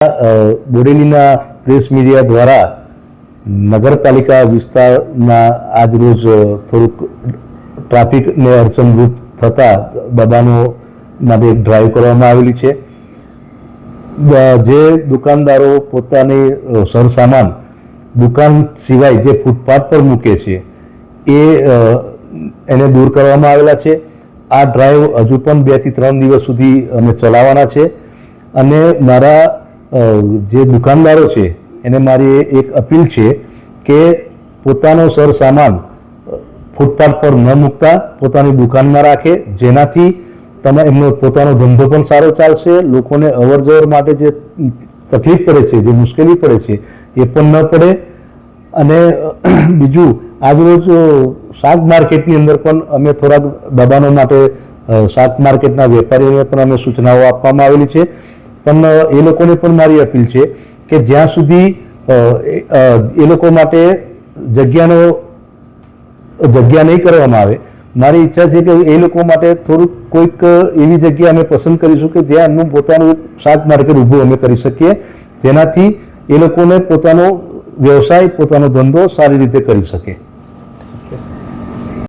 બોડેલીના press media દ્વારા નગરપાલિકા વિસ્તારના આજરોજ થોડુંક ટ્રાફિકને અડચણરૂપ થતા દબાણો માટે એક ડ્રાઈવ કરવામાં આવેલી છે। જે દુકાનદારો પોતાની સરસામાન દુકાન સિવાય જે ફૂટપાથ પર મૂકે છે એને દૂર કરવામાં આવેલા છે। આ ડ્રાઈવ હજુ પણ 2 થી 3 દિવસ સુધી અમે ચલાવવાના છે અને મારા જે દુકાનદારો છે એને મારી એક અપીલ છે કે પોતાનો સરસામાન ફૂટપાથ પર ન મૂકતા પોતાની દુકાનમાં રાખે, જેનાથી એમનો પોતાનો ધંધો પણ સારો ચાલશે, લોકોને અવર જવર માટે જે તકલીફ પડે છે, જે મુશ્કેલી પડે છે એ પણ ન પડે। અને બીજું, આજરોજ શાક માર્કેટની અંદર પણ અમે થોડાક દબાણો માટે શાક માર્કેટના વેપારીઓને પણ અમે સૂચનાઓ આપવામાં આવેલી છે, પણ એ લોકોને પણ મારી અપીલ છે કે જ્યાં સુધી એ લોકો માટે જગ્યા નહીં કરવામાં આવે, મારી ઈચ્છા છે કે એ લોકો માટે થોડુંક કોઈક એવી જગ્યા અમે પસંદ કરીશું કે જ્યાં એમનું પોતાનું શાક માર્કેટ ઊભું અમે કરી શકીએ, જેનાથી એ લોકોને પોતાનો વ્યવસાય, પોતાનો ધંધો સારી રીતે કરી શકે।